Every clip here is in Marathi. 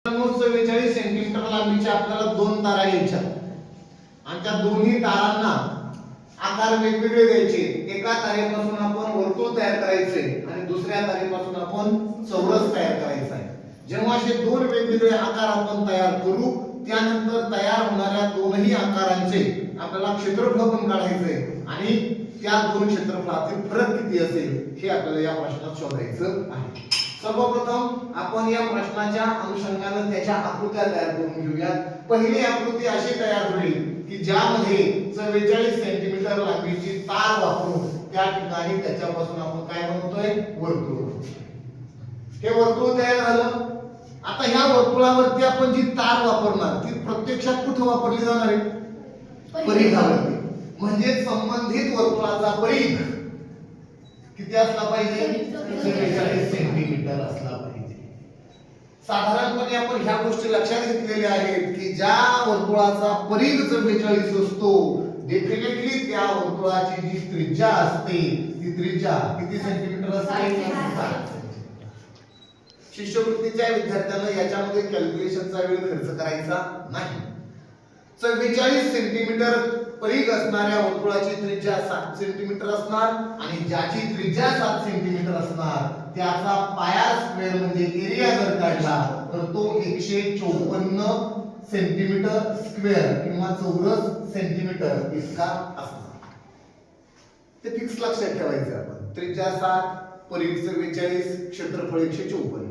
44 सेंटीमीटर लांबीच्या आपल्याला दोन तारा घ्यायच्या आणि त्या दोन्ही तारांना आकार वेगवेगळे द्यायचे। एका तारेपासून आपण वर्तुळ तयार करायचे आणि दुसऱ्या तारेपासून आपण चौरस तयार करायचा आहे। जेव्हा असे दोन वेगवेगळे आकार आपण तयार करू त्यानंतर तयार होणाऱ्या दोनही आकारांचे आपल्याला क्षेत्रफळ पण काढायचे आणि त्या दोन क्षेत्रफळातील फरक किती असेल हे आपल्याला या प्रश्नात शोधायचं आहे। सर्वप्रथम आपण या प्रश्नाच्या अनुषंगाने त्याच्या आकृत्या तयार करून घेऊया। पहिली आकृती अशी तयार होईल की ज्यामध्ये 44 सेंटीमीटर लांबीची तार वापरून त्या ठिकाणी त्याच्यापासून आपण काय बनवतोय वर्तुळ। हे वर्तुळ तयार झालं। आता ह्या वर्तुळावरती आपण जी तार वापरणार ती प्रत्यक्षात कुठे वापरली जाणार आहे परिघावरती। म्हणजे संबंधित वर्तुळाचा परिघ किती असला पाहिजे 44 सेंटीमीटर असला पाहिजे। साधारणपणे आपण ह्या गोष्टी लक्षात घेतलेल्या आहेत की ज्या वर्तुळाचा परिघ 44 असतो डेफिनेटली त्या वर्तुळाची जी त्रिज्या असते ती त्रिज्या किती सेंटीमीटर असते। शिष्यवृत्तीच्या विद्यार्थ्यांना याच्यामध्ये कॅल्क्युलेशनचा वेळ खर्च करायचा नाही। 44 सेंटीमीटर परिघ असणाऱ्या वर्तुळाची त्रिज्या 7 सेंटीमीटर असणार आणि ज्याची त्रिज्या 7 सेंटीमीटर असणार त्याचा पाया स्क्वेअर म्हणजे एरिया जर काढला तर तो 154 सेंटीमीटर स्क्वेअर किंवा चौरस सेंटीमीटर इतका असणार। ते फिक्स लक्षात ठेवायचं आपण। त्रिज्या 7 परिघ 44 क्षेत्रफळ 154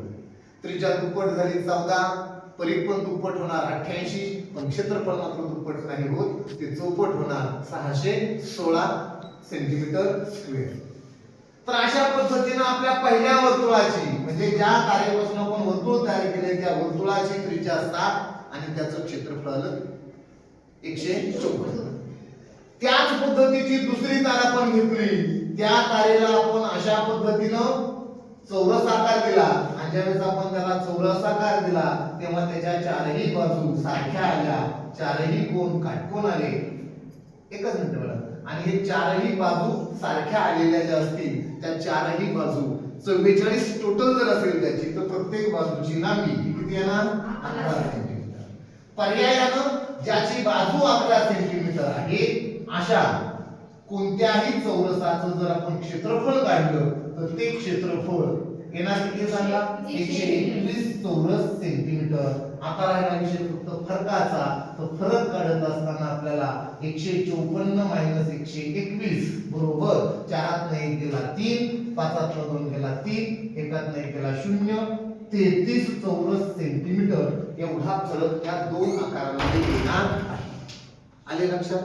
त्रिज्या दुप्पट झाली 14 परिघ पण दुप्पट होणार 88 पण क्षेत्रफळ मात्र दुप्पट नाही होत ते चौपट होणार 616 सेंटीमीटर स्क्वेअर। तर अशा पद्धतीने आपल्या पहिल्या वर्तुळाची म्हणजे ज्या तारेपासून आपण वर्तुळ तयार केले त्या वर्तुळाची त्रिज्या 7 आणि त्याचं क्षेत्रफळ आलं 154। त्याच पद्धतीची दुसरी तार आपण घेतली त्या तारेला आपण अशा पद्धतीने चौरस आकार दिला आणि ज्यावेळेस आपण त्याला चौरस आकार दिला तेव्हा त्याच्या चारही बाजू सारख्या आल्या चारही कोन काटकोन आले। एकच मिनिट बघा आणि हे चारही बाजू सारख्या आलेल्या ज्या असतील त्या चारही बाजू 44 टोटल जर असेल त्याची तर प्रत्येक बाजूची लांबी किती येणार 11 सेंटीमीटर। पर्यायाने ज्याची बाजू 11 सेंटीमीटर आहे अशा कोणत्याही चौरसाचं जर आपण क्षेत्रफळ काढलं तर ते क्षेत्रफळ येणार किती सांगा 121 चौरस सेंटीमीटर। आता राहिला विषय फक्त फरकाचा। तर फरक काढत असताना आपल्याला 154 - 121 बरोबर 4 ने 1 गेला 3 5 ने 2 गेला 3 1 ने 1 गेला 0 33 चौरस सेंटीमीटर एवढा फरक त्या दोन आकारांमध्ये येणार आहे। आले लक्षात।